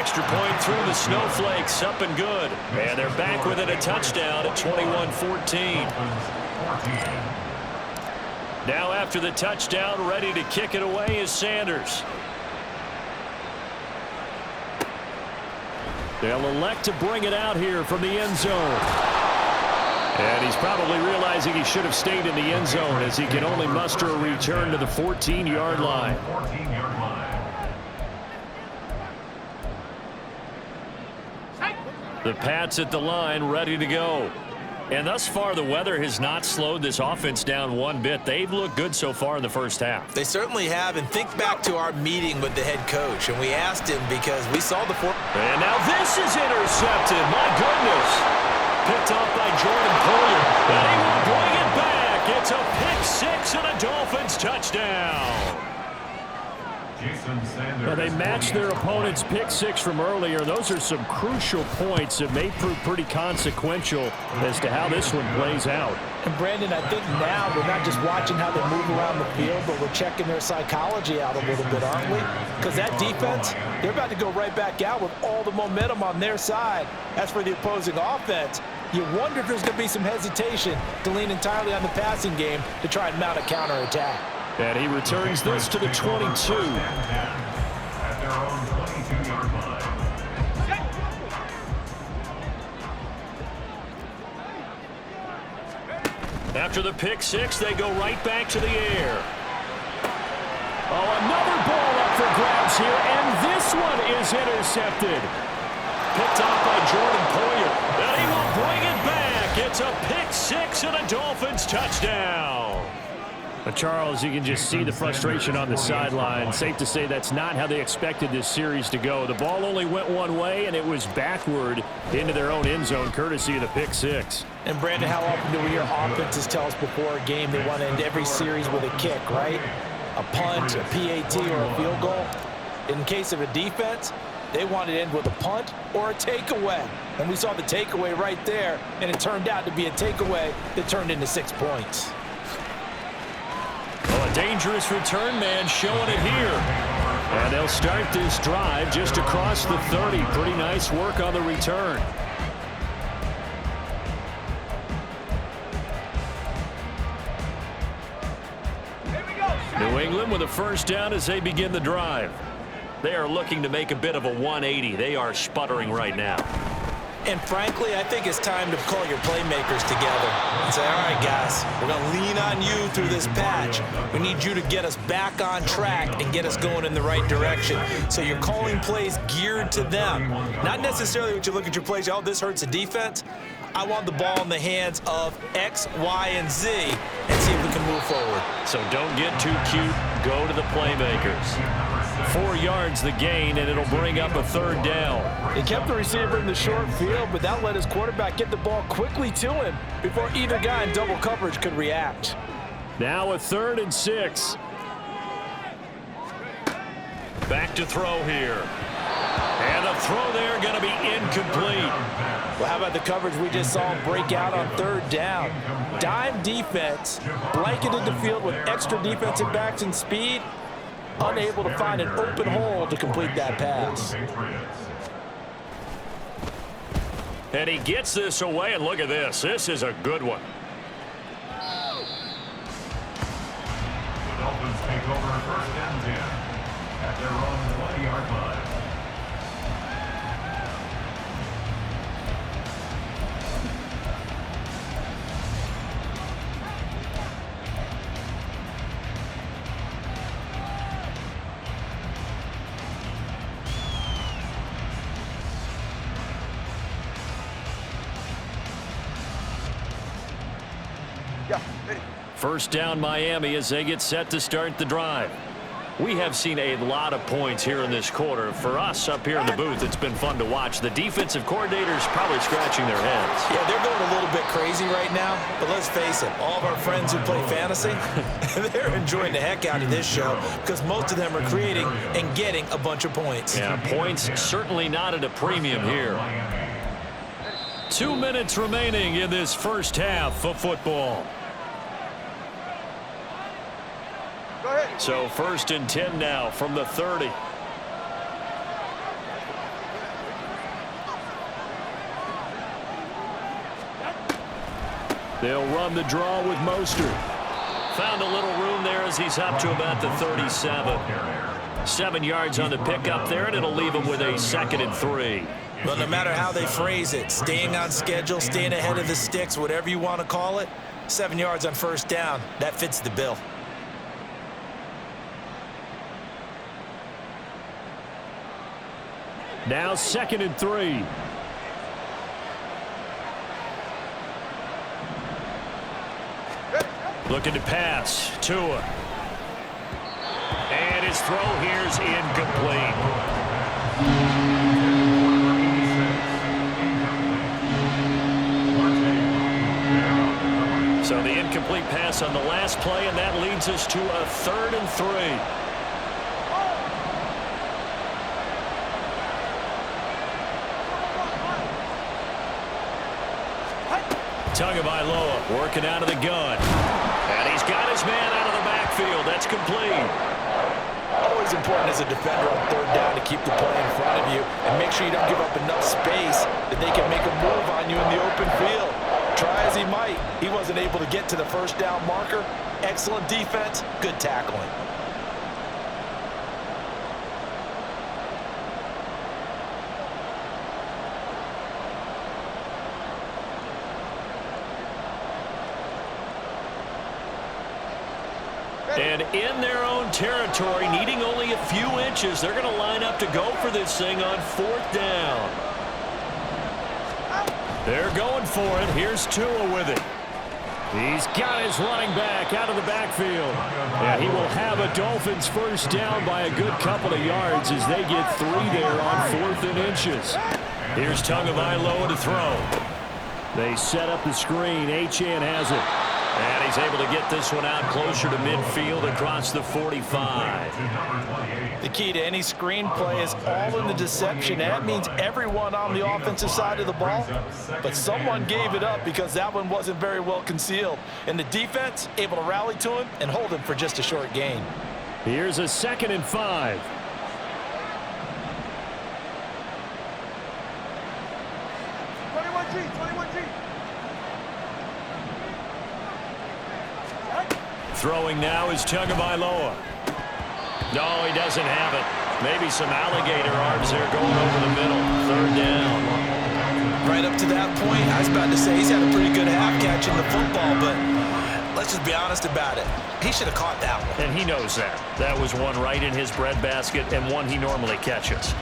extra point through the snowflakes, up and good. And they're back within a touchdown at 21-14. Now after the touchdown, ready to kick it away is Sanders. They'll elect to bring it out here from the end zone. And he's probably realizing he should have stayed in the end zone as he can only muster a return to the 14-yard line. The Pats at the line, ready to go. And thus far, the weather has not slowed this offense down one bit. They've looked good so far in the first half. They certainly have. And think back to our meeting with the head coach. And we asked him because we saw the four. And now this is intercepted. My goodness. Picked off by Jordan Poyer. And he will bring it back. It's a pick six and a Dolphins touchdown. Well, they matched their opponent's pick six from earlier. Those are some crucial points that may prove pretty consequential as to how this one plays out. And Brandon, I think now we're not just watching how they move around the field, but we're checking their psychology out a little bit, aren't we? Because that defense, they're about to go right back out with all the momentum on their side. As for the opposing offense, you wonder if there's going to be some hesitation to lean entirely on the passing game to try and mount a counterattack. And he returns this to the 22. After the pick six, they go right back to the air. Oh, another ball up for grabs here, and this one is intercepted. Picked off by Jordan Poyer, and he will bring it back. It's a pick six and a Dolphins touchdown. Charles, you can just see the frustration on the sideline. Safe to say that's not how they expected this series to go. The ball only went one way, and it was backward into their own end zone, courtesy of the pick six. And, Brandon, how often do we hear offenses tell us before a game they want to end every series with a kick, right? A punt, a PAT, or a field goal. In case of a defense, they want to end with a punt or a takeaway. And we saw the takeaway right there, and it turned out to be a takeaway that turned into 6 points. Well, a dangerous return man showing it here. And they'll start this drive just across the 30. Pretty nice work on the return. New England with a first down as they begin the drive. They are looking to make a bit of a 180. They are sputtering right now. And frankly, I think it's time to call your playmakers together and say, all right, guys, we're going to lean on you through this patch. We need you to get us back on track and get us going in the right direction. So you're calling plays geared to them. Not necessarily what you look at your plays, oh, this hurts the defense. I want the ball in the hands of X, Y, and Z and see if we can move forward. So don't get too cute. Go to the playmakers. 4 yards the gain, and it'll bring up a third down. He kept the receiver in the short field, but that let his quarterback get the ball quickly to him before either guy in double coverage could react. Now a 3rd and 6. Back to throw here. And the throw there going to be incomplete. Well, how about the coverage we just saw him break out on 3rd down? Dime defense, blanketed the field with extra defensive backs and speed, unable to find an open hole to complete that pass. And he gets this away, and look at this. This is a good one. The Dolphins take over 1st and 10 at their own 20-yard line. First down Miami as they get set to start the drive. We have seen a lot of points here in this quarter. For us up here in the booth, it's been fun to watch. The defensive coordinators probably scratching their heads. Yeah, they're going a little bit crazy right now, but let's face it, all of our friends who play fantasy, they're enjoying the heck out of this show because most of them are creating and getting a bunch of points. Yeah, points certainly not at a premium here. 2 minutes remaining in this first half of football. So 1st and 10 now from the 30. They'll run the draw with Mostert. Found a little room there as he's up to about the 37. 7 yards on the pickup there, and it'll leave him with a 2nd and 3. Well, no matter how they phrase it, staying on schedule, staying ahead of the sticks, whatever you want to call it, 7 yards on first down, that fits the bill. Now 2nd and 3. Looking to pass. Tua. And his throw here's incomplete. So the incomplete pass on the last play, and that leads us to a 3rd and 3. Tagovailoa working out of the gun. And he's got his man out of the backfield. That's complete. Always important as a defender on 3rd down to keep the play in front of you and make sure you don't give up enough space that they can make a move on you in the open field. Try as he might, he wasn't able to get to the first down marker. Excellent defense, good tackling. And in their own territory, needing only a few inches, they're going to line up to go for this thing on 4th down. They're going for it. Here's Tua with it. He's got his running back out of the backfield. And he will have a Dolphins first down by a good couple of yards as they get 3 there on 4th and inches. Here's Tagovailoa to throw. They set up the screen. Achane has it. And he's able to get this one out closer to midfield across the 45. The key to any screen play is all in the deception. That means everyone on the offensive side of the ball, but someone gave it up because that one wasn't very well concealed. And the defense able to rally to him and hold him for just a short gain. Here's a 2nd and 5. Throwing now is Tagovailoa. No, he doesn't have it. Maybe some alligator arms there going over the middle. 3rd down. Right up to that point, I was about to say he's had a pretty good half catching the football, but let's just be honest about it. He should have caught that one. And he knows that. That was one right in his breadbasket and one he normally catches.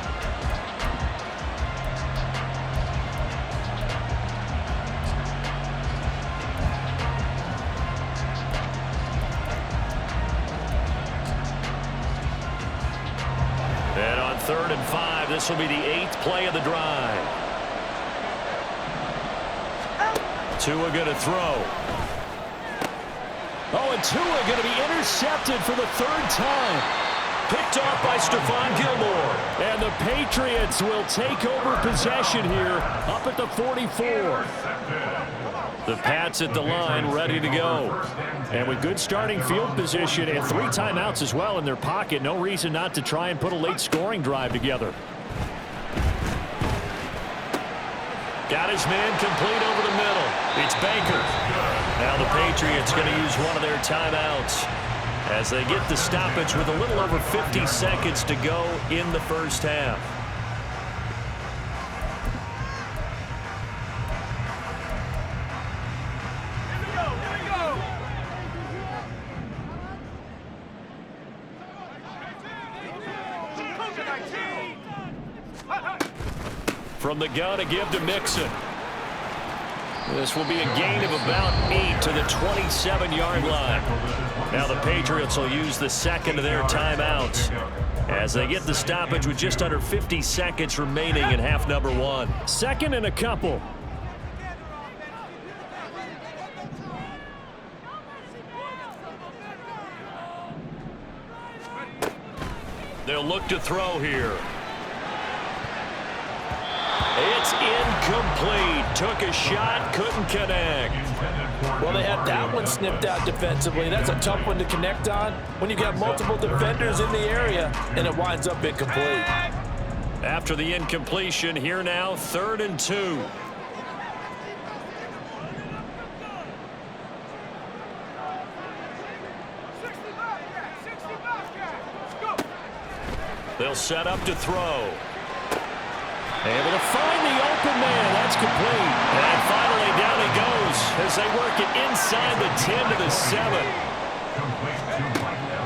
And on 3rd and 5, this will be the 8th play of the drive. Tua going to throw. Oh, and Tua going to be intercepted for the 3rd time. Picked off by Stephon Gilmore. And the Patriots will take over possession here up at the 44. The Pats at the line ready to go. And with good starting field position and 3 timeouts as well in their pocket, no reason not to try and put a late scoring drive together. Got his man complete over the middle. It's Baker. Now the Patriots going to use one of their timeouts as they get the stoppage with a little over 50 seconds to go in the first half. From the gun, a give to Mixon. This will be a gain of about 8 to the 27-yard line. Now the Patriots will use the 2nd of their timeouts as they get the stoppage with just under 50 seconds remaining in half number 1. 2nd and a couple. They'll look to throw here. It's incomplete. Took a shot, couldn't connect. Well, they had that one snipped out defensively. That's a tough one to connect on when you got multiple defenders in the area, and it winds up incomplete. After the incompletion, here now, 3rd and 2. They'll set up to throw. Able to find the open man. That's complete. And finally down he goes as they work it inside the 10 to the 7.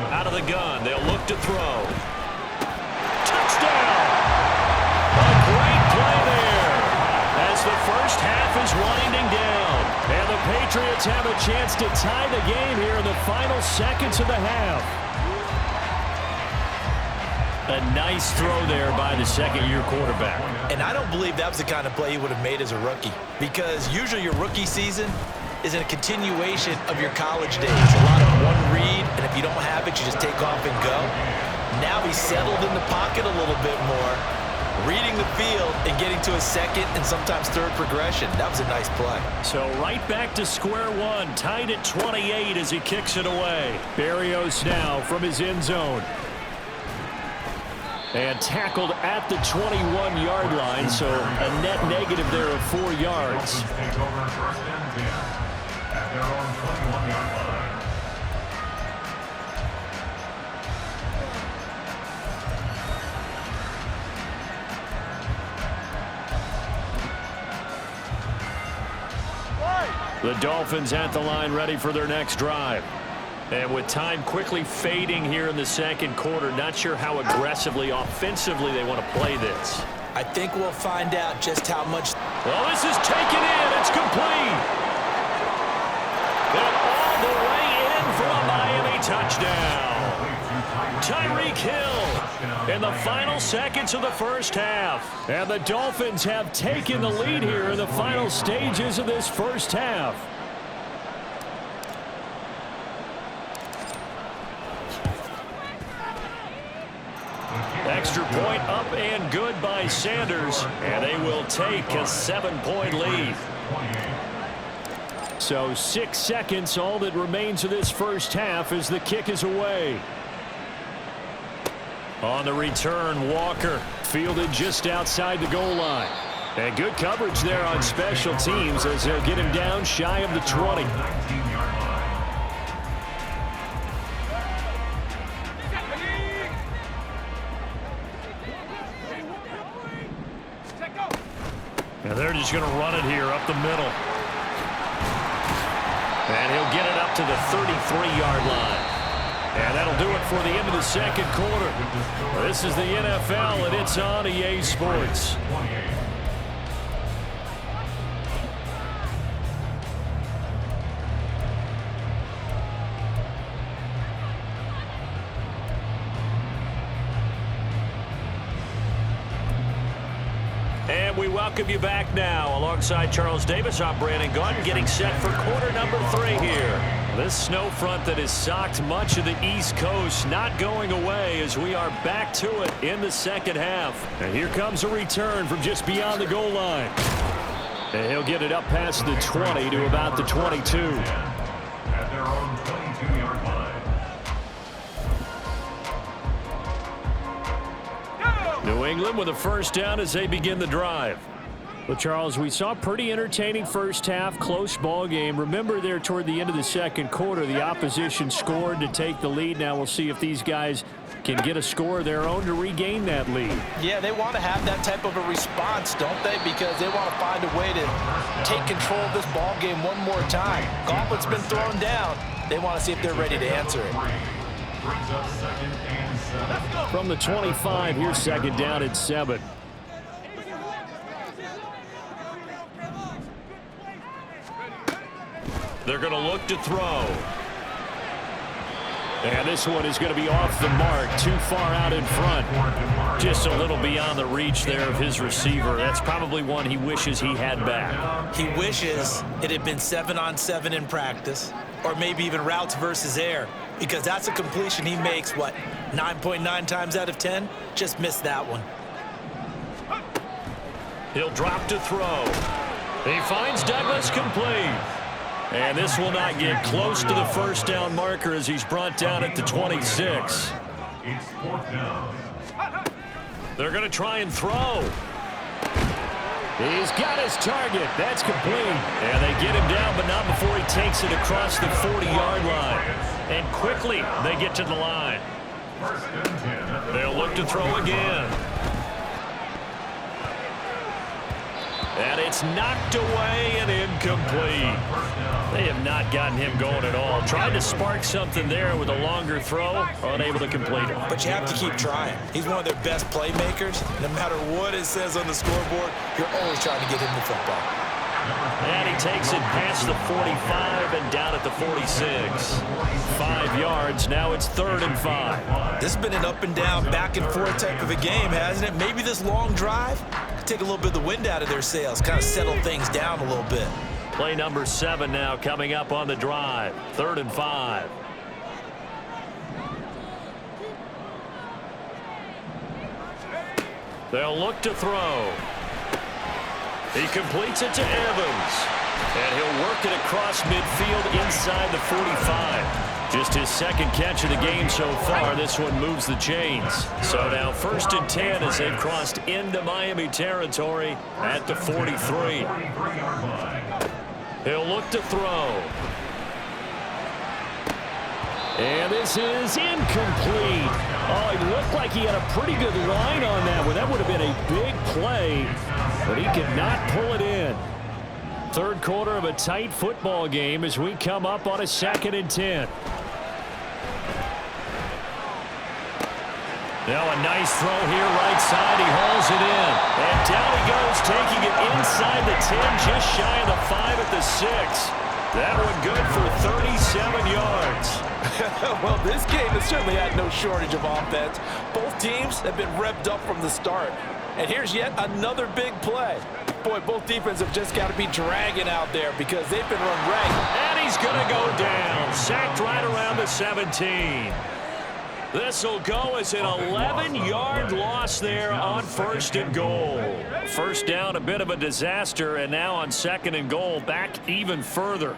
Out of the gun. They'll look to throw. Touchdown. A great play there as the first half is winding down. And the Patriots have a chance to tie the game here in the final seconds of the half. A nice throw there by the second-year quarterback. And I don't believe that was the kind of play he would have made as a rookie, because usually your rookie season is in a continuation of your college days. A lot of one read, and if you don't have it, you just take off and go. Now he's settled in the pocket a little bit more, reading the field and getting to a second and sometimes third progression. That was a nice play. So right back to square one, tied at 28 as he kicks it away. Berrios now from his end zone. And tackled at the 21-yard line, so a net negative there of 4 yards. Take over first and 10 at their own 21-yard line. The Dolphins at the line ready for their next drive. And with time quickly fading here in the second quarter, not sure how aggressively, offensively they want to play this. I think we'll find out just how much. Well, this is taken in. It's complete. And all the way in for a Miami touchdown. Tyreek Hill in the final seconds of the first half. And the Dolphins have taken the lead here in the final stages of this first half. Extra point up and good by Sanders, and they will take a 7-point lead. So 6 seconds, all that remains of this first half as the kick is away. On the return, Walker fielded just outside the goal line. And good coverage there on special teams as they'll get him down shy of the 20. And they're just going to run it here up the middle. And he'll get it up to the 33-yard line. And that'll do it for the end of the second quarter. This is the NFL, and it's on EA Sports. And we welcome you back now. Alongside Charles Davis, I'm Brandon Gaudin, getting set for quarter number 3 here. This snow front that has socked much of the East Coast not going away as we are back to it in the second half. And here comes a return from just beyond the goal line. And he'll get it up past the 20 to about the 22. At their own 22-yard line. New England with a first down as they begin the drive. Well, Charles, we saw a pretty entertaining first half, close ball game. Remember there toward the end of the second quarter, the opposition scored to take the lead. Now we'll see if these guys can get a score of their own to regain that lead. Yeah, they want to have that type of a response, don't they? Because they want to find a way to take control of this ball game one more time. Gauntlet's been thrown down. They want to see if they're ready to answer it. Brings up second and 7. From the 25, here's second down at 7. They're going to look to throw. And this one is going to be off the mark, too far out in front. Just a little beyond the reach there of his receiver. That's probably one he wishes he had back. He wishes it had been 7-on-7 in practice, or maybe even routes versus air, because that's a completion he makes, what, 9.9 times out of 10? Just missed that one. He'll drop to throw. He finds Douglas complete. And this will not get close to the first down marker as he's brought down at the 26. It's fourth down. They're going to try and throw. He's got his target. That's complete. And they get him down, but not before he takes it across the 40-yard line. And quickly, they get to the line. First and 10. They'll look to throw again. And it's knocked away and incomplete. They have not gotten him going at all. Tried to spark something there with a longer throw, unable to complete it. But you have to keep trying. He's one of their best playmakers. No matter what it says on the scoreboard, you're always trying to get him the football. And he takes it past the 45 and down at the 46. 5 yards. Now it's 3rd and 5. This has been an up and down, back and forth type of a game, hasn't it? Maybe this long drive could take a little bit of the wind out of their sails, kind of settle things down a little bit. Play number 7 now coming up on the drive. 3rd and 5. They'll look to throw. He completes it to Evans. And he'll work it across midfield inside the 45. Just his 2nd catch of the game so far. This one moves the chains. So now 1st and 10 as they've crossed into Miami territory at the 43. He'll look to throw. And this is incomplete. Oh, he looked like he had a pretty good line on that one. That would have been a big play, but he could not pull it in. 3rd quarter of a tight football game as we come up on a 2nd and 10. Now a nice throw here right side. He hauls it in. And down he goes, taking it inside the 10, just shy of the 5 at the 6. That one good for 37 yards. Well, this game has certainly had no shortage of offense. Both teams have been revved up from the start. And here's yet another big play. Boy, both defenses have just got to be dragging out there because they've been run ragged. And he's going to go down. Sacked right around the 17. This will go as an 11-yard loss there on 1st and goal. 1st down, a bit of a disaster, and now on 2nd and goal, back even further.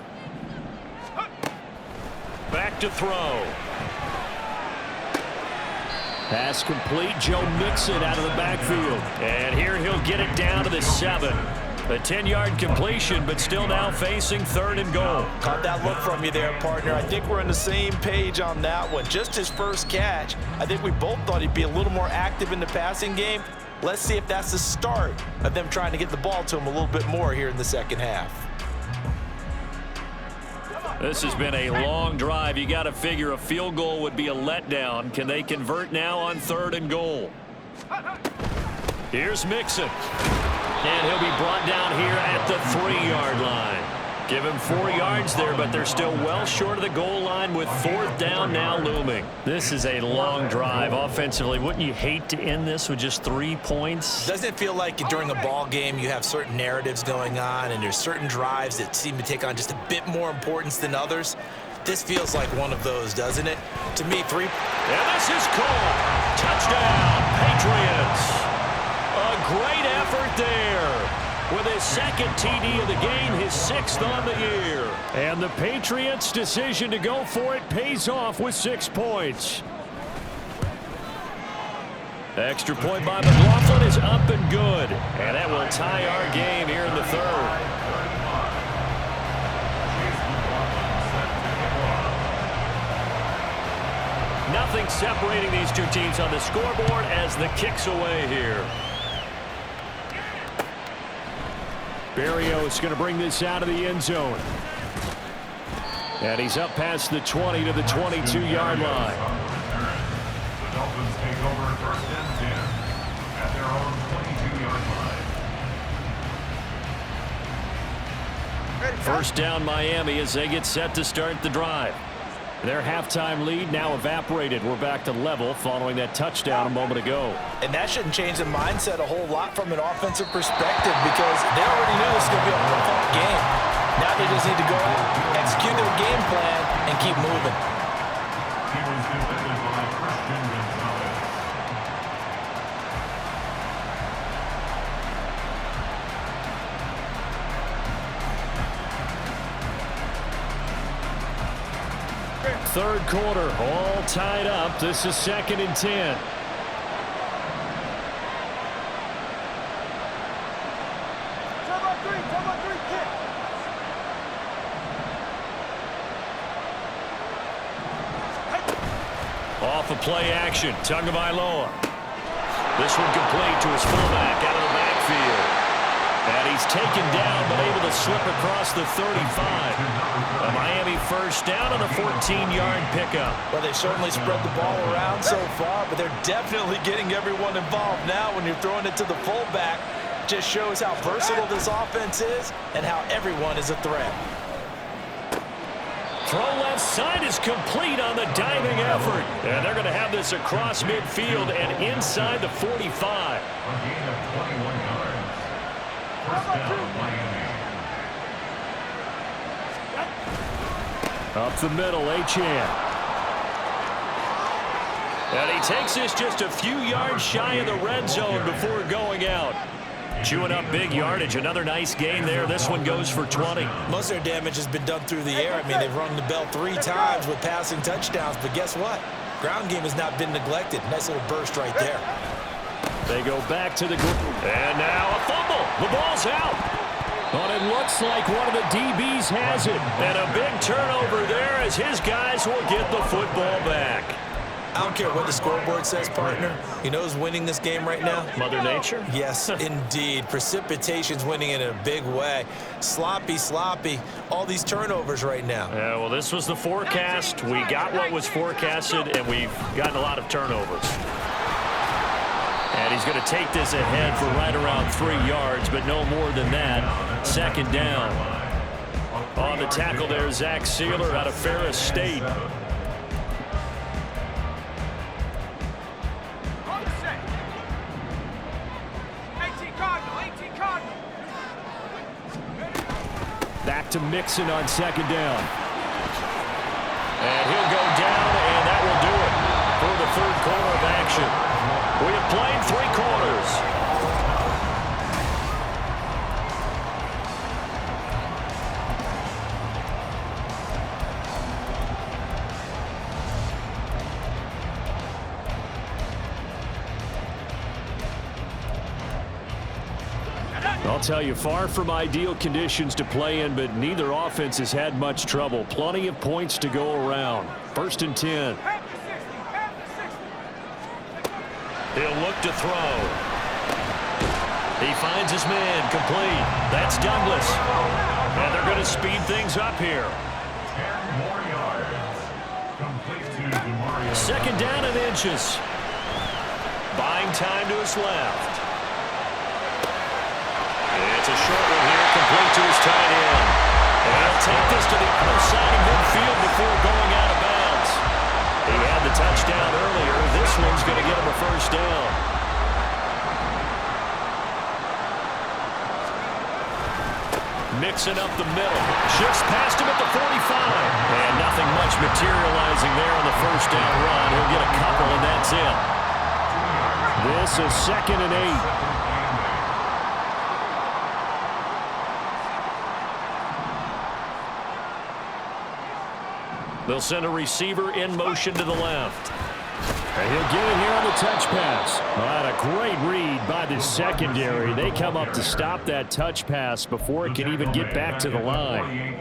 Back to throw. Pass complete. Joe Mixon out of the backfield. And here he'll get it down to the 7. A 10-yard completion, but still now facing 3rd and goal. Caught that look from you there, partner. I think we're on the same page on that one. Just his first catch. I think we both thought he'd be a little more active in the passing game. Let's see if that's the start of them trying to get the ball to him a little bit more here in the 2nd half. This has been a long drive. You got to figure a field goal would be a letdown. Can they convert now on 3rd and goal? Here's Mixon. And he'll be brought down here at the 3-yard line. Give him 4 yards there, but they're still well short of the goal line with 4th down now looming. This is a long drive offensively. Wouldn't you hate to end this with just 3 points? Doesn't it feel like during a ball game you have certain narratives going on and there's certain drives that seem to take on just a bit more importance than others? This feels like one of those, doesn't it? To me, 3. And this is called. Touchdown, Patriots. A great effort there. With his 2nd TD of the game, his 6th on the year. And the Patriots' decision to go for it pays off with 6 points. Extra point by McLaughlin is up and good. And that will tie our game here in the 3rd. Nothing separating these two teams on the scoreboard as the kick's away here. Berrios going to bring this out of the end zone. And he's up past the 20 to the 22-yard line. The Dolphins take over 1st and 10 at their own 22-yard line. 1st down Miami as they get set to start the drive. Their halftime lead now evaporated. We're back to level following that touchdown a moment ago. And that shouldn't change the mindset a whole lot from an offensive perspective because they already knew this was going to be a fun game. Now they just need to go out, execute their game plan, and keep moving. He was defended by Christian Gonzalez. Third quarter, all tied up. This is 2nd and 10. Off of play action, Tagovailoa. This one complete to his fullback out of the backfield. And he's taken down, but able to slip across the 35. A Miami first down on a 14-yard pickup. Well, they certainly spread the ball around so far, but they're definitely getting everyone involved now when you're throwing it to the fullback. Just shows how versatile this offense is and how everyone is a threat. Throw left side is complete on the diving effort. And they're going to have this across midfield and inside the 45. A gain of 21 yards. First down, Miami. Up the middle, Achane. And he takes this just a few yards shy of the red zone before going out. Chewing up big yardage. Another nice gain there. This one goes for 20. Most of their damage has been done through the air. I mean, they've rung the bell 3 times with passing touchdowns, but guess what? Ground game has not been neglected. Nice little burst right there. They go back to the group. And now a fumble. The ball's out. But it looks like one of the DBs has it. And a big turnover there as his guys will get the football back. I don't care what the scoreboard says, partner. You know who's winning this game right now? Mother Nature? Yes, indeed. Precipitation's winning it in a big way. Sloppy, sloppy. All these turnovers right now. Yeah, well, this was the forecast. We got what was forecasted, and we've gotten a lot of turnovers. And he's going to take this ahead for right around 3 yards, but no more than that. Second down. On the tackle there, Zach Sealer out of Ferris State. Back to Mixon on second down. And he'll go down, and that will do it for the third quarter of action. We have played 3 quarters. I'll tell you, far from ideal conditions to play in, but neither offense has had much trouble. Plenty of points to go around. First and 10. He'll look to throw. He finds his man, complete. That's Douglas. And they're going to speed things up here. 10 more yards. Complete to DeMario. Second down and inches. Buying time to his left. It's a short one here, complete to his tight end. And he'll take this to the other side of midfield before going out of bounds. He had the touchdown earlier. This one's going to get him a first down. Mixing up the middle. Shifts past him at the 45. And nothing much materializing there on the first down run. He'll get a couple, and that's it. This is second and 8. They'll send a receiver in motion to the left. And he'll get it here on the touch pass. Well, a great read by the secondary. They come up to stop that touch pass before it can even get back to the line.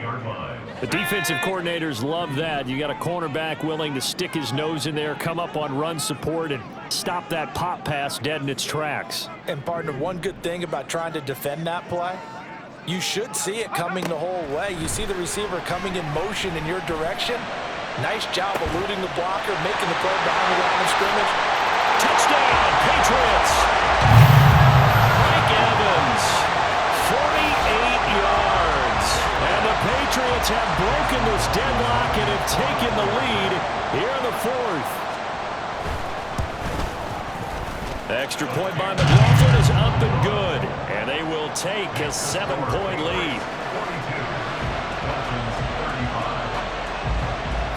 The defensive coordinators love that. You got a cornerback willing to stick his nose in there, come up on run support, and stop that pop pass dead in its tracks. And, partner, one good thing about trying to defend that play, you should see it coming the whole way. You see the receiver coming in motion in your direction. Nice job eluding the blocker, making the play behind the line of scrimmage. Touchdown, Patriots! Mike Evans, 48 yards. And the Patriots have broken this deadlock and have taken the lead here in the fourth. Extra point by McLaughlin is up and good. And they will take a 7-point lead.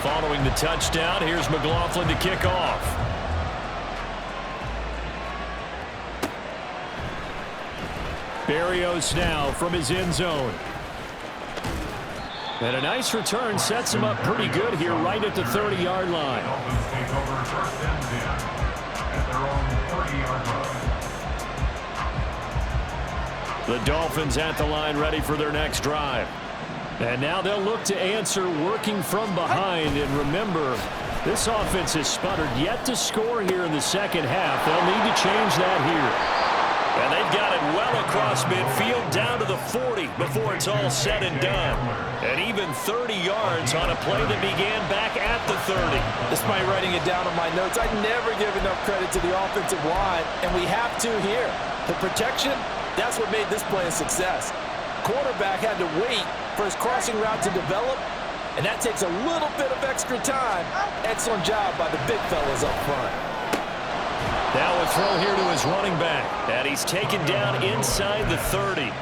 Following the touchdown, here's McLaughlin to kick off. Berrios now from his end zone. And a nice return sets him up pretty good here right at the 30-yard line. Dolphins take over first and 10 at their own 30-yard line. The Dolphins at the line ready for their next drive. And now they'll look to answer working from behind. And remember, This offense has sputtered yet to score here in the second half. They'll need to change that here. And they've got it well across midfield down to the 40 before it's all said and done. And even 30 yards on a play that began back at the 30. Despite writing it down on my notes, I never give enough credit to the offensive line, and we have to here. The protection, that's what made this play a success. Quarterback had to wait for his crossing route to develop, and that takes a little bit of extra time. Excellent job by the big fellas up front. Now a throw here to his running back. And he's taken down inside the 30.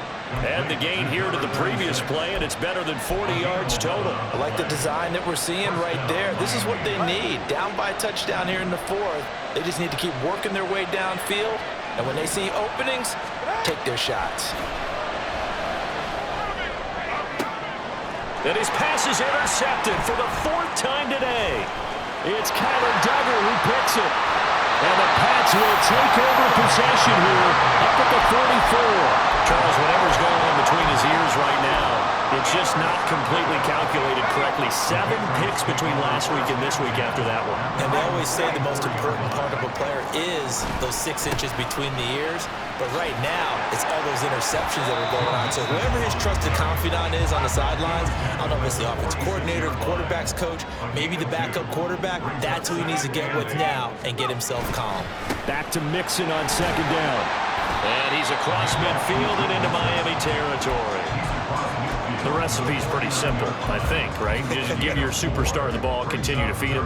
Add the gain here to the previous play, and it's better than 40 yards total. I like the design that we're seeing right there. This is what they need. Down by a touchdown here in the fourth. They just need to keep working their way downfield. And when they see openings, take their shots. And his pass is intercepted for the fourth time today. It's Kyler Duggar who picks it. And the Pats will take over possession here up at the 44. Charles, whatever's going on between his ears right now, it's just not completely calculated correctly. 7 picks between last week and this week after that one. And they always say the most important part of a player is those 6 inches between the ears. But right now, it's all those interceptions that are going on. So whoever his trusted confidant is on the sidelines, I don't know if it's the offense coordinator, the quarterback's coach, maybe the backup quarterback, that's who he needs to get with now and get himself calm. Back to Mixon on second down. And he's across midfield and into Miami territory. The recipe's pretty simple, I think, right? Just give your superstar the ball, continue to feed him.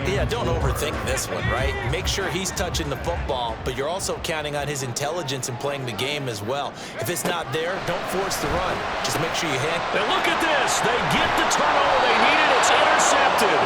Yeah, don't overthink this one, right? Make sure he's touching the football, but you're also counting on his intelligence in playing the game as well. If it's not there, don't force the run. Just make sure you hit. And look at this. They get the turnover they needed. It's intercepted.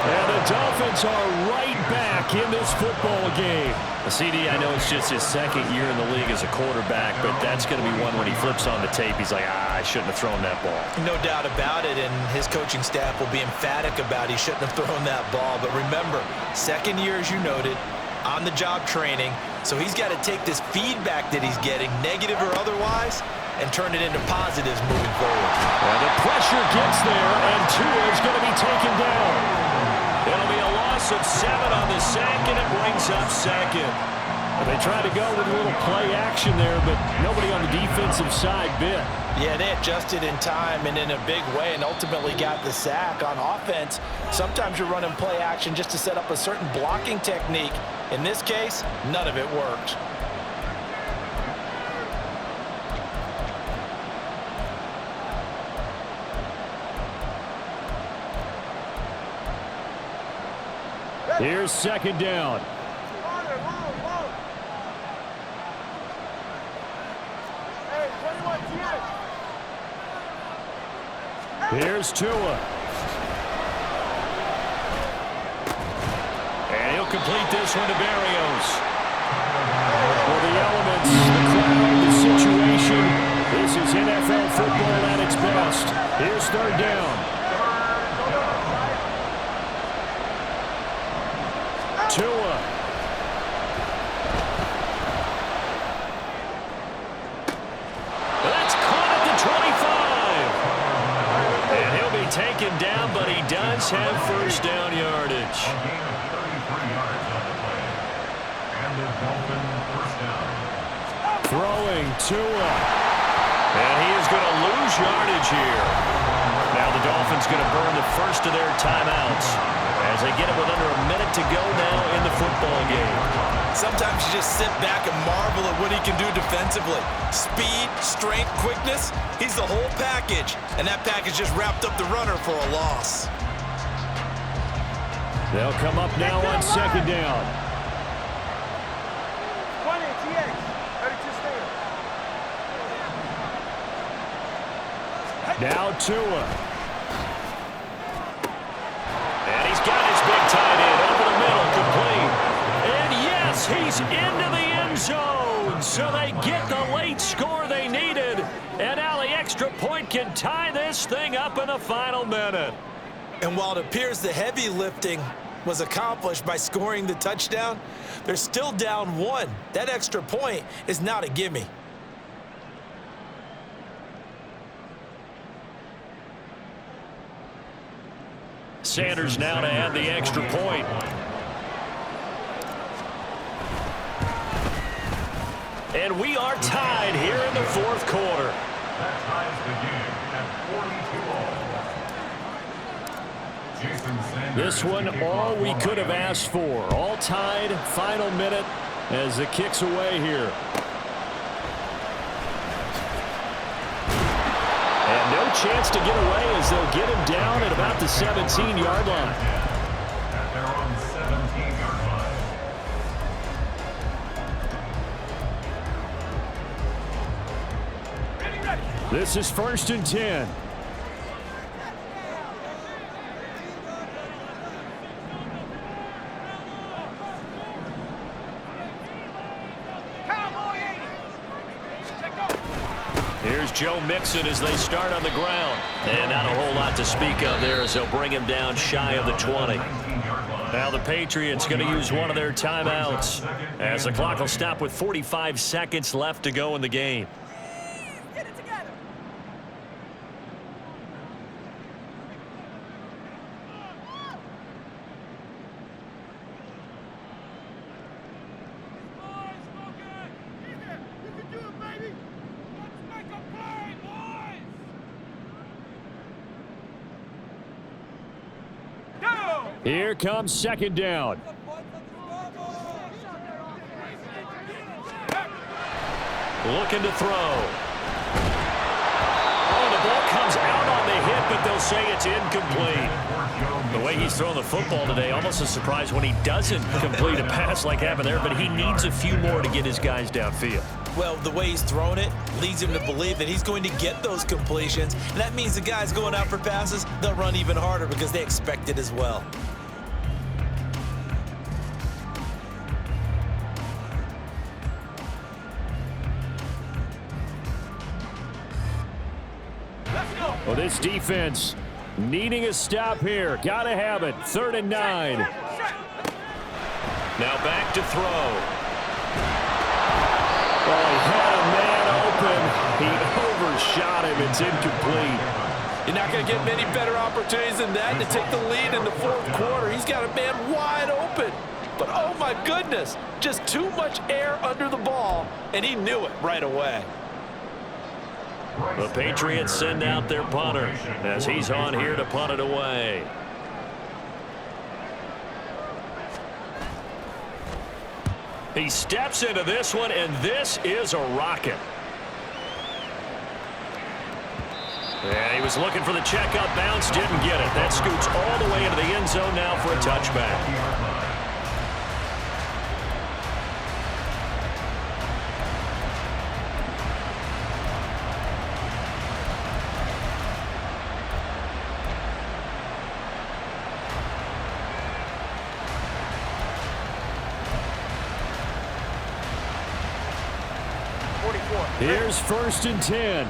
And the Dolphins are right back in this football game. The CD, I know it's just his second year in the league as a quarterback, but that's going to be one when he flips on the tape. He's like, I shouldn't have thrown that ball. No doubt about it, and his coaching staff will be emphatic about he shouldn't have thrown that ball. But remember, second year, as you noted, on-the-job training, so he's got to take this feedback that he's getting, negative or otherwise, and turn it into positives moving forward. And the pressure gets there, and Tua is going to be taken down. It'll be a loss of 7 on the sack, and it brings up second. They tried to go with a little play action there, but nobody on the defensive side bit. Yeah, they adjusted in time and in a big way and ultimately got the sack. On offense, sometimes you're running play action just to set up a certain blocking technique. In this case, none of it worked. Here's second down. Here's Tua. And he'll complete this one to Berrios. For the elements, the crowd, the situation, this is NFL football at its best. Here's third down. Tua. That's caught at the 25. And he'll be taken down, but he does have first down yardage. A gain of 33 yards on the play. And the Dolphin first down. Throwing Tua. And he is going to lose yardage here. Now the Dolphins going to burn the first of their timeouts as they get it with under a minute to go now in the football game. Sometimes you just sit back and marvel at what he can do defensively. Speed, strength, quickness, he's the whole package. And that package just wrapped up the runner for a loss. They'll come up now on second down. Now Tua. And he's got his big tight end over the middle, complete. And yes, he's into the end zone. So they get the late score they needed. And now the extra point can tie this thing up in the final minute. And while it appears the heavy lifting was accomplished by scoring the touchdown, they're still down 1. That extra point is not a gimme. Sanders now to add the extra point. And we are tied here in the fourth quarter. That ties the game at 42 all. Jason Sanders. This one, all we could have asked for. All tied, final minute as the kick's away here. And no chance to get away as they'll get him down at about the 17-yard line. At their own 17-yard line. This is 1st and 10. Here's Joe Mixon as they start on the ground. And not a whole lot to speak of there as they'll bring him down shy of the 20. Now the Patriots going to use one of their timeouts as the clock will stop with 45 seconds left to go in the game. Get it together. Here comes 2nd down. Looking to throw. Oh, the ball comes out on the hit, but they'll say it's incomplete. The way he's throwing the football today, almost a surprise when he doesn't complete a pass like happened there, but he needs a few more to get his guys downfield. Well, the way he's thrown it leads him to believe that he's going to get those completions. And that means the guys going out for passes, they'll run even harder because they expect it as well. Well, this defense needing a stop here. Got to have it. 3rd and 9. Now back to throw. Oh, he had a man open. He overshot him. It's incomplete. You're not going to get many better opportunities than that to take the lead in the fourth quarter. He's got a man wide open. But, oh, my goodness, just too much air under the ball, and he knew it right away. The Patriots send out their punter as he's on here to punt it away. He steps into this one, and this is a rocket. Yeah, he was looking for the checkup bounce, didn't get it. That scoots all the way into the end zone now for a touchback. Here's 1st and 10.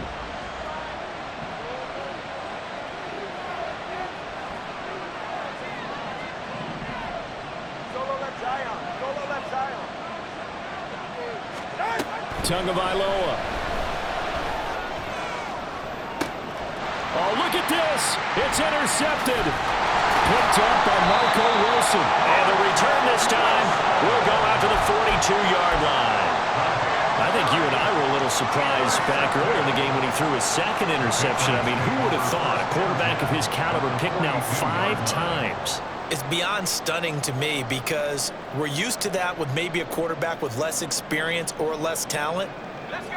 Tagovailoa. Oh, look at this. It's intercepted. Picked up by Marco Wilson. And the return this time will go out to the 42-yard line. I think you and I were a little surprised back earlier in the game when he threw his 2nd interception. I mean, who would have thought a quarterback of his caliber picked now 5 times? It's beyond stunning to me because we're used to that with maybe a quarterback with less experience or less talent.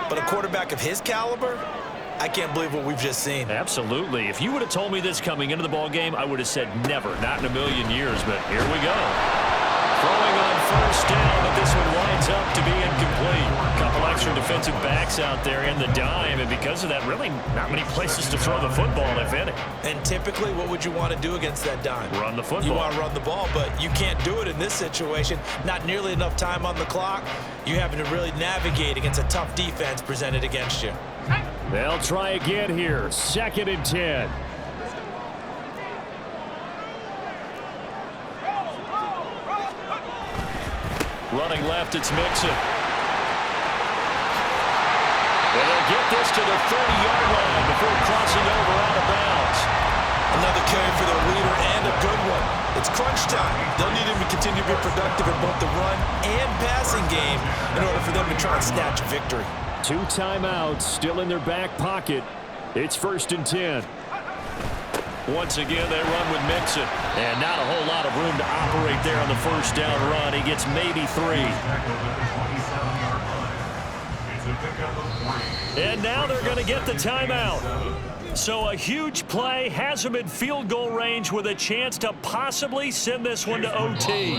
But a quarterback of his caliber, I can't believe what we've just seen. Absolutely. If you would have told me this coming into the ball game, I would have said never, not in a million years. But here we go. Throwing on 1st down, but this one winds up to be incomplete. A couple extra defensive backs out there in the dime, and because of that, really not many places to throw the football, if any. And typically, what would you want to do against that dime? Run the football. You want to run the ball, but you can't do it in this situation. Not nearly enough time on the clock. You're having to really navigate against a tough defense presented against you. They'll try again here. 2nd and 10. Running left, it's Mixon. And they'll get this to the 30-yard line before crossing over out of bounds. Another carry for the leader and a good it's crunch time. They'll need him to continue to be productive in both the run and passing game in order for them to try and snatch a victory. 2 timeouts still in their back pocket. It's 1st and 10. Once again, they run with Mixon. And not a whole lot of room to operate there on the first down run. He gets maybe 3. And now they're going to get the timeout. So a huge play has them in field goal range with a chance to possibly send this one to OT.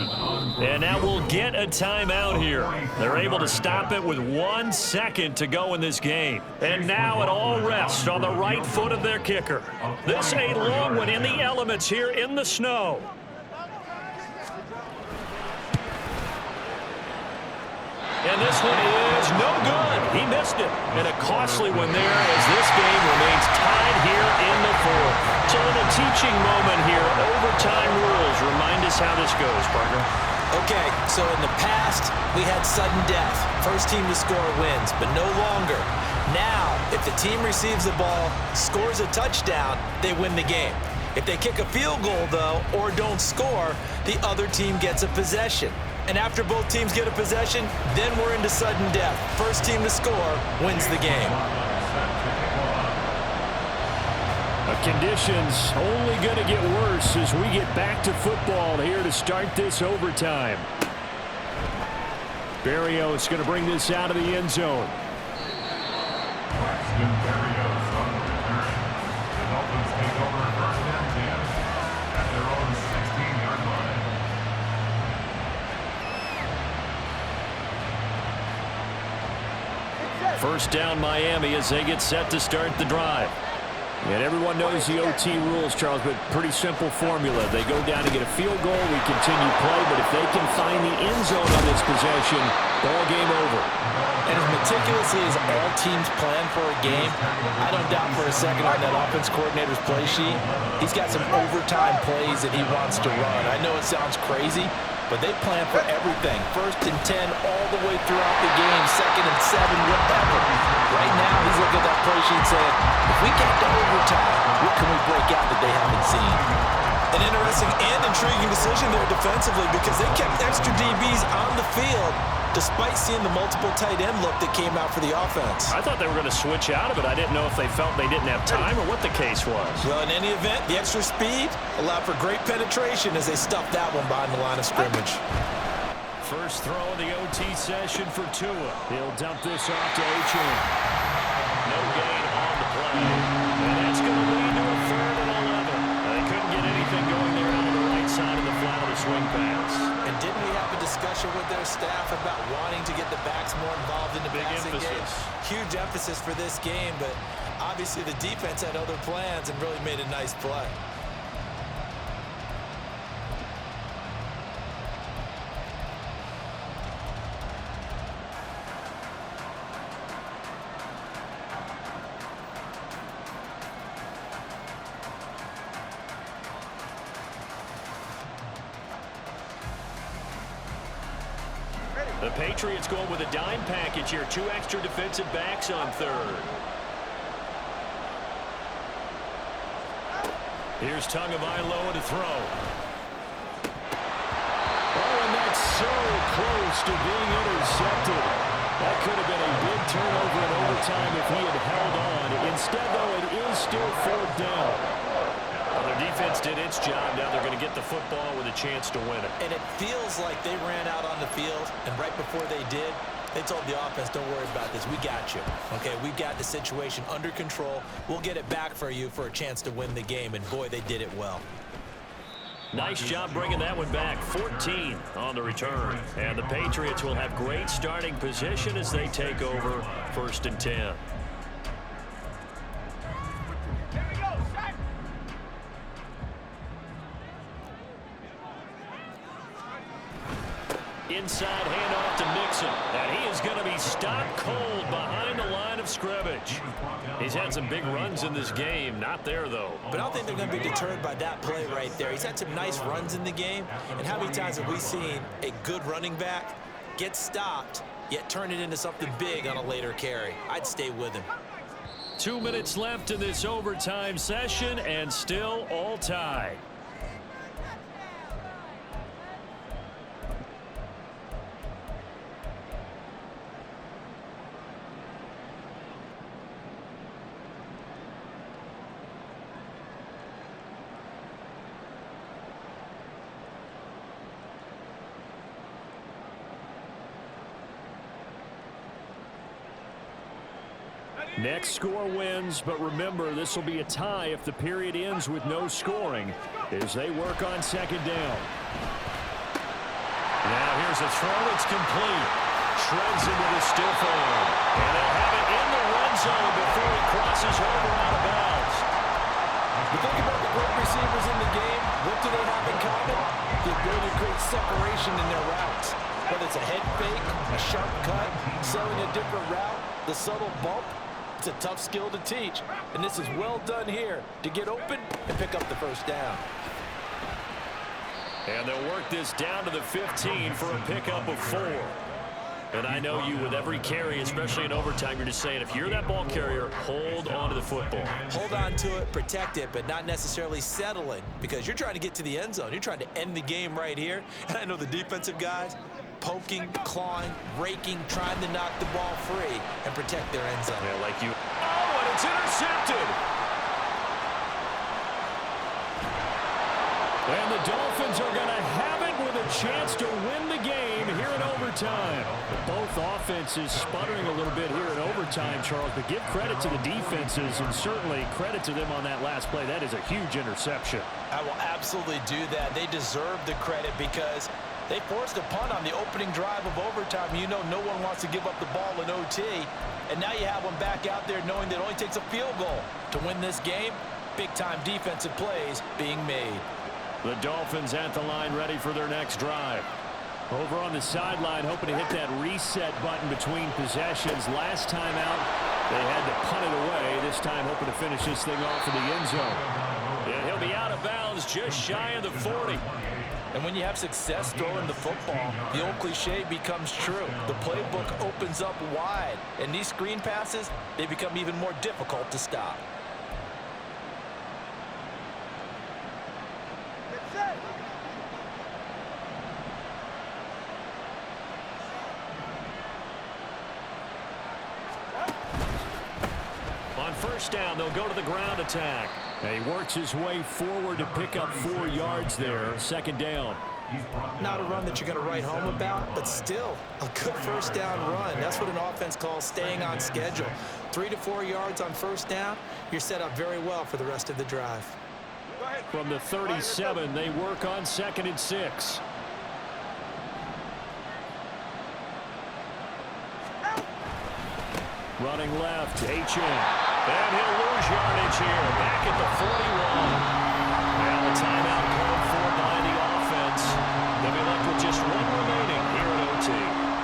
And now we'll get a timeout here. They're able to stop it with 1 second to go in this game. And now it all rests on the right foot of their kicker. This a long one in the elements here in the snow. And this one is no good. He missed it. And a costly one there as this game remains tied here in the 4th. So in a teaching moment here, overtime rules. Remind us how this goes, Parker. Okay, so in the past, we had sudden death. First team to score wins, but no longer. Now, if the team receives the ball, scores a touchdown, they win the game. If they kick a field goal, though, or don't score, the other team gets a possession. And after both teams get a possession, then we're into sudden death. First team to score wins the game. Conditions only going to get worse as we get back to football here to start this overtime. Berrios going to bring this out of the end zone. First down Miami as they get set to start the drive. And everyone knows the OT rules, Charles, but pretty simple formula. They go down to get a field goal, we continue play, but if they can find the end zone on this possession, ball game over. And as meticulously as all teams plan for a game, I don't doubt for a second on that offense coordinator's play sheet, he's got some overtime plays that he wants to run. I know it sounds crazy, but they plan for everything. 1st and 10 all the way throughout the game, 2nd and 7, whatever. Right now, he's looking at that play sheet saying, if we get to overtime, what can we break out that they haven't seen? An interesting and intriguing decision there defensively because they kept extra DBs on the field despite seeing the multiple tight end look that came out for the offense. I thought they were going to switch out of it. I didn't know if they felt they didn't have time or what the case was. Well, in any event, the extra speed allowed for great penetration as they stuffed that one behind the line of scrimmage. First throw of the OT session for Tua. He'll dump this off to Achane. No gain on the play. And that's going to lead to a 3rd and 11. They couldn't get anything going there on the right side of the flat of the swing pass. And didn't we have a discussion with their staff about wanting to get the backs more involved in the passing game? Huge emphasis for this game, but obviously the defense had other plans and really made a nice play. The Patriots going with a dime package here. 2 extra defensive backs on 3rd. Here's Tagovailoa to throw. Oh, and that's so close to being intercepted. That could have been a big turnover in overtime if he had held on. Instead, though, it is still 4th down. Well, their defense did its job. Now they're going to get the football with a chance to win it. And it feels like they ran out on the field, and right before they did, they told the offense, don't worry about this. We got you. Okay, we've got the situation under control. We'll get it back for you for a chance to win the game, and boy, they did it well. Nice job bringing that one back. 14 on the return. And the Patriots will have great starting position as they take over 1st and 10. Inside handoff to Mixon. And he is going to be stopped cold behind the line of scrimmage. He's had some big runs in this game. Not there, though. But I don't think they're going to be deterred by that play right there. He's had some nice runs in the game. And how many times have we seen a good running back get stopped, yet turn it into something big on a later carry? I'd stay with him. 2 minutes left in this overtime session, and still all tied. Next score wins, but remember, this will be a tie if the period ends with no scoring as they work on second down. Now here's a throw. It's complete. Shreds into the stiff arm. And they'll have it in the red zone before he crosses over out of bounds. You think about the great receivers in the game, what do they have in common? The ability to create separation in their routes. Whether it's a head fake, a sharp cut, selling a different route, the subtle bump, it's a tough skill to teach. And this is well done here to get open and pick up the first down. And they'll work this down to the 15 for a pickup of 4. And I know you, with every carry, especially in overtime, you're just saying, if you're that ball carrier, hold on to the football. Hold on to it, protect it, but not necessarily settling, because you're trying to get to the end zone. You're trying to end the game right here. And I know the defensive guys, poking, clawing, raking, trying to knock the ball free and protect their end zone. Yeah, like you. Oh, and it's intercepted. And the Dolphins are going to have it with a chance to win the game here in overtime. Both offenses sputtering a little bit here in overtime, Charles, but give credit to the defenses and certainly credit to them on that last play. That is a huge interception. I will absolutely do that. They deserve the credit because they forced a punt on the opening drive of overtime. You know no one wants to give up the ball in OT. And now you have them back out there knowing that it only takes a field goal to win this game. Big-time defensive plays being made. The Dolphins at the line ready for their next drive. Over on the sideline, hoping to hit that reset button between possessions. Last time out, they had to punt it away. This time, hoping to finish this thing off in the end zone. And he'll be out of bounds just shy of the 40. And when you have success throwing the football, the old cliche becomes true. The playbook opens up wide. And these screen passes, they become even more difficult to stop. On first down, they'll go to the ground attack. And he works his way forward to pick up 4 yards there. Second down. Not a run that you're going to write home about, but still a good first down run. That's what an offense calls staying on schedule. 3 to 4 yards on first down, you're set up very well for the rest of the drive. From the 37, they work on 2nd and 6. Running left, H.M. And he'll lose yardage here. Back at the 41. Now a timeout called for by the offense. They'll be left with just 1 remaining here at OT.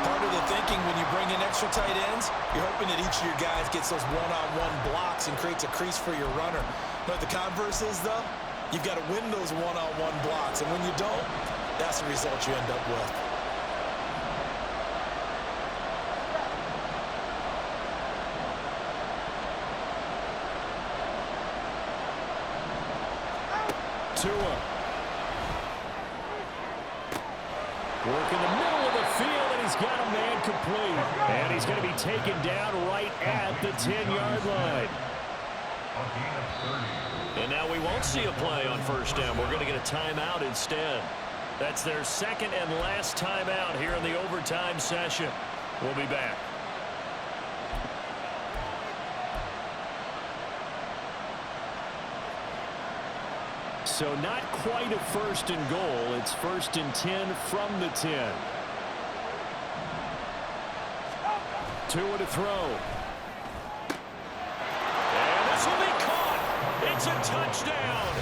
Part of the thinking when you bring in extra tight ends, you're hoping that each of your guys gets those one-on-one blocks and creates a crease for your runner. But the converse is, though, you've got to win those one-on-one blocks. And when you don't, that's the result you end up with. Tua. Work in the middle of the field, and he's got a man complete. And he's going to be taken down right at the 10-yard line. And now we won't see a play on first down. We're going to get a timeout instead. That's their second and last timeout here in the overtime session. We'll be back. So not quite a 1st and goal. It's 1st and 10 from the 10. Tua to throw. And this will be caught. It's a touchdown.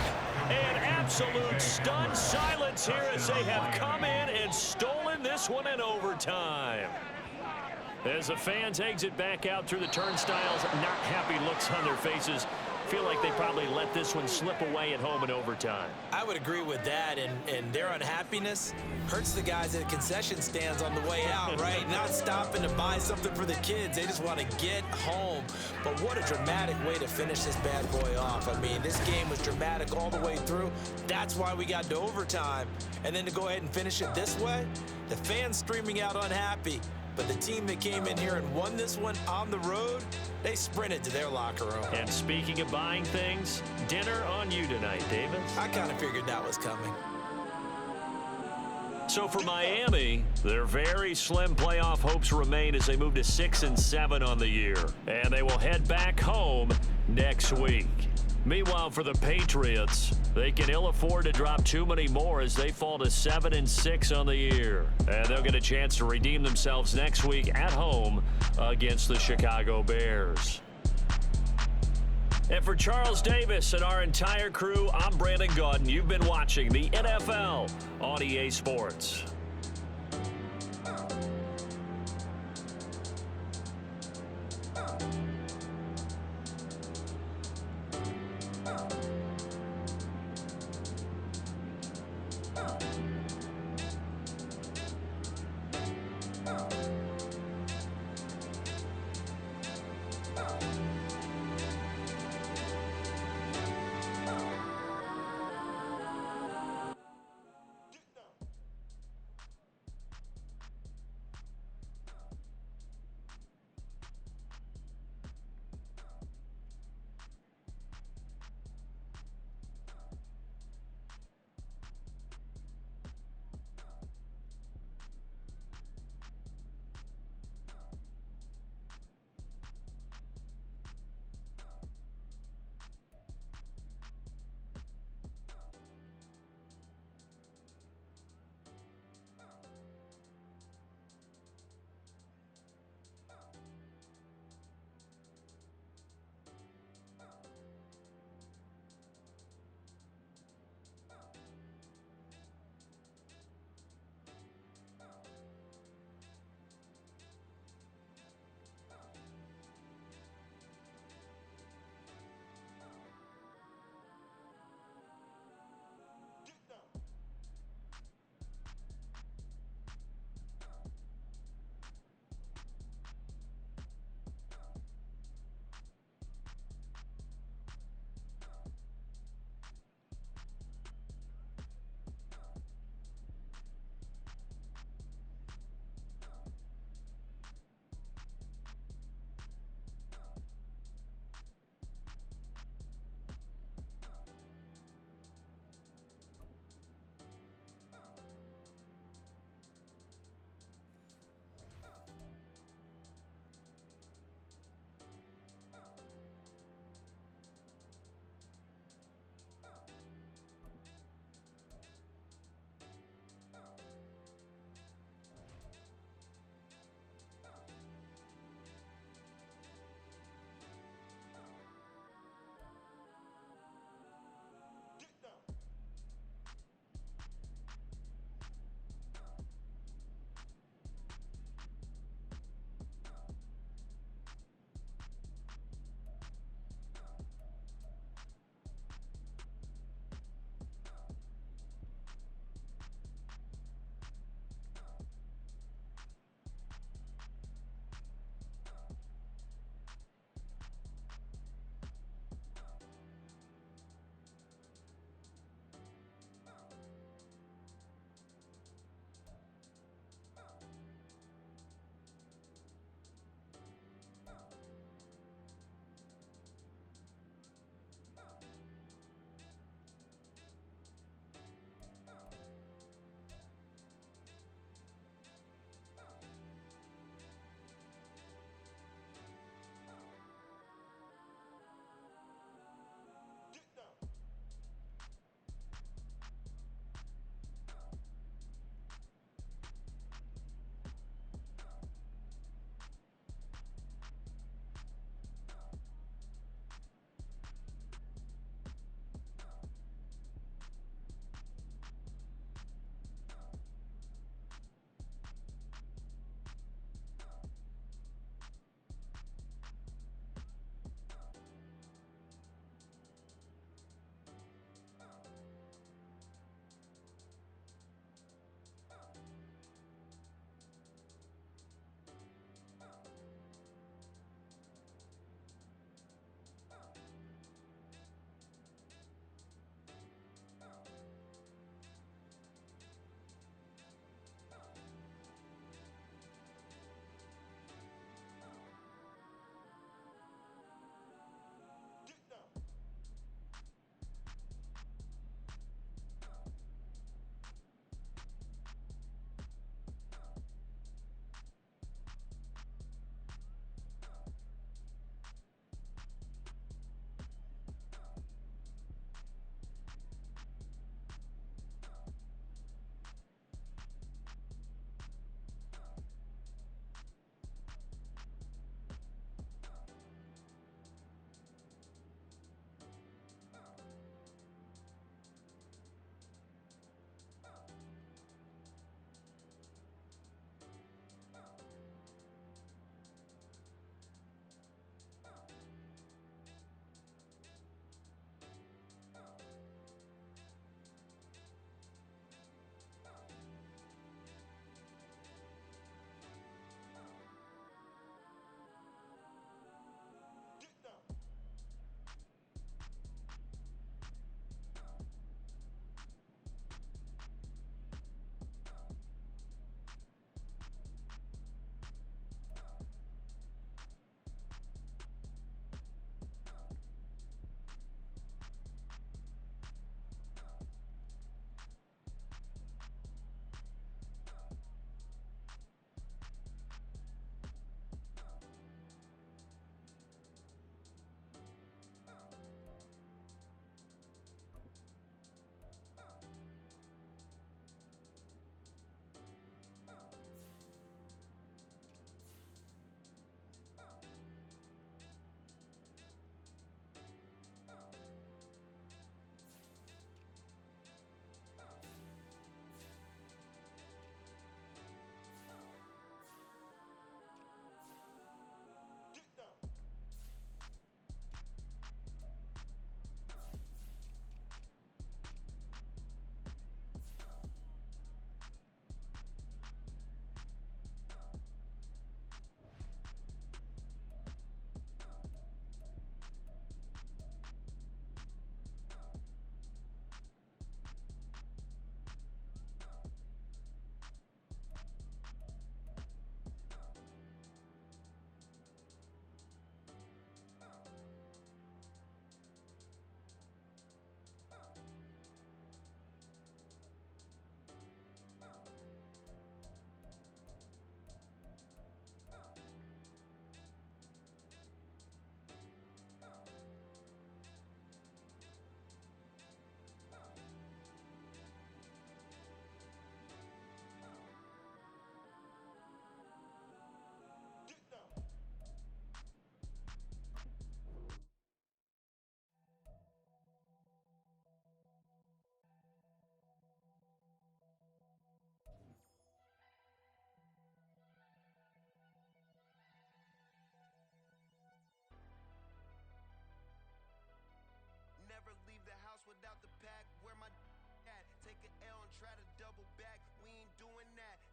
And absolute stunned silence here as they have come in and stolen this one in overtime. As the fans exit back out through the turnstiles, not happy looks on their faces. Feel like they probably let this one slip away at home in overtime. I would agree with that, and their unhappiness hurts the guys at the concession stands on the way out, right? Not stopping to buy something for the kids. They just want to get home. But what a dramatic way to finish this bad boy off. I mean, this game was dramatic all the way through. That's why we got to overtime. And then to go ahead and finish it this way, the fans streaming out unhappy. But the team that came in here and won this one on the road, they sprinted to their locker room. And speaking of buying things, dinner on you tonight, Davis. I kind of figured that was coming. So for Miami, their very slim playoff hopes remain as they move to 6-7 on the year. And they will head back home next week. Meanwhile, for the Patriots, they can ill afford to drop too many more as they fall to 7-6 on the year. And they'll get a chance to redeem themselves next week at home against the Chicago Bears. And for Charles Davis and our entire crew, I'm Brandon Gaudin. You've been watching the NFL on EA Sports.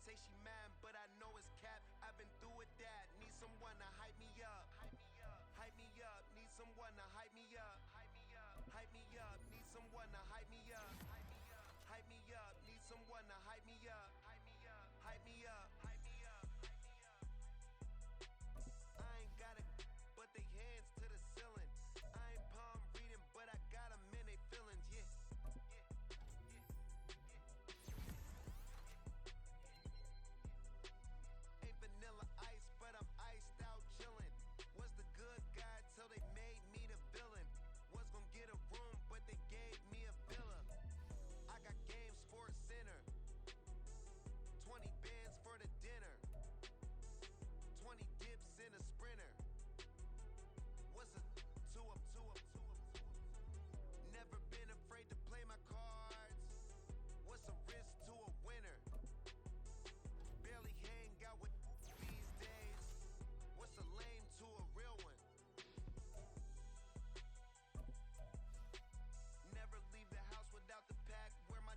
say she mine, but I know it's cap. I've been through with that. Need someone to hype me up. Hype me up. Hype me up. Need someone to hype me up. Hype me up. Hype me up. Need someone to hype me up. Hype me up. Hype me up. Need someone to hype me up. Hype me up. Hype me up. Hype me up. I ain't got it, but they hands to the ceiling. I ain't palm reading, but I got them in they feelings. Yeah. Vanilla ice, but I'm iced out chillin'. Was the good guy till they made me the villain. Was gonna get a room, but they gave me a villa. I got game Sports Center. 20 bands for the dinner. 20 dips in a sprinter. What's a 2 up, 2 up, 2 up, 2 up? Never been afraid to play my cards. What's a risk to a winner? Barely hang out with these days. What's a lame to a real one? Never leave the house without the pack. Where my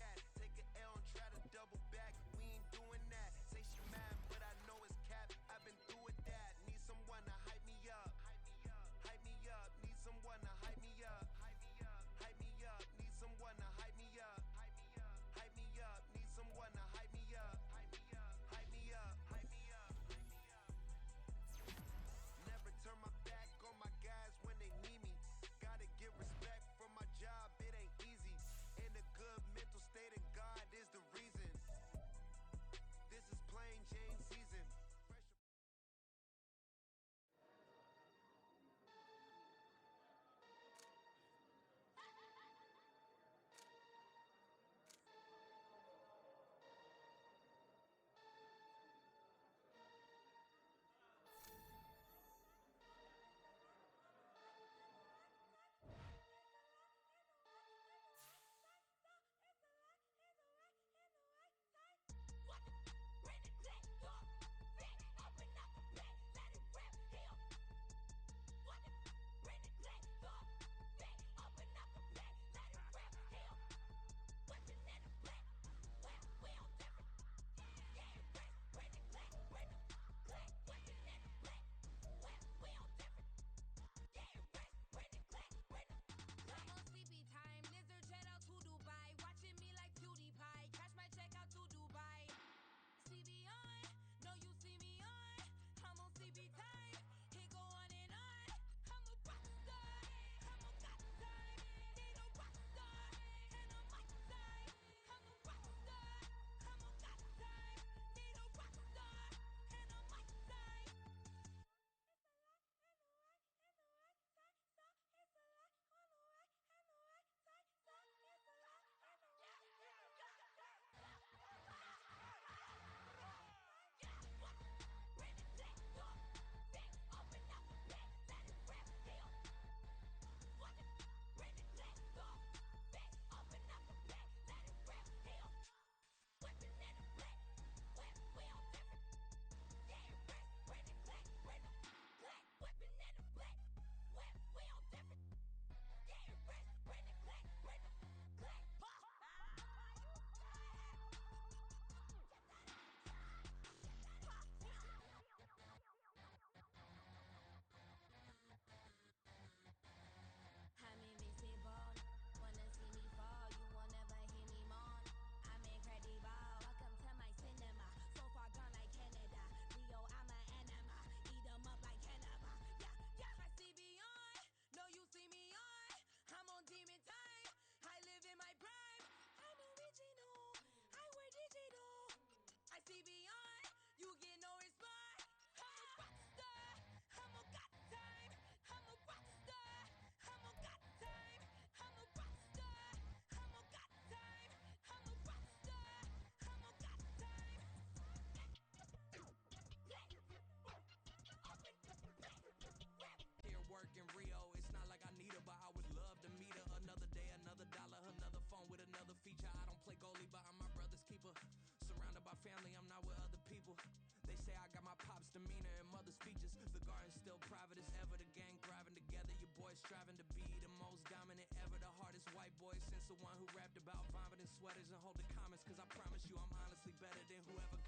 at? Take an L and try to double back. We ain't doing that. Say she mad, but I know it's cap. I've been through with that. Need someone to hype me up. Hype me up. Hype me up. Need someone to hype me up. Hype me up. Hype me up. Need someone to hype me up. Hype me up. Hype me up. Need someone to hype me up. Hype me up. Hype me up. Hype me up. Hype me up. Never turn my back on my guys when they need me. Gotta get respect for my job, it ain't easy. In a good mental state, and God is the reason. This is plain Jane season. Work in Rio, it's not like I need her, but I would love to meet her. Another day, another dollar, another phone with another feature. I don't play goalie, but I'm my brother's keeper. Surrounded by family, I'm not with other people. They say I got my pop's demeanor and mother's features. The garden's still private as ever, the gang thriving together. Your boy striving to be the most dominant ever. The hardest white boy since the one who rapped about vomiting sweaters and holding comments cause I promise you I'm honestly better than whoever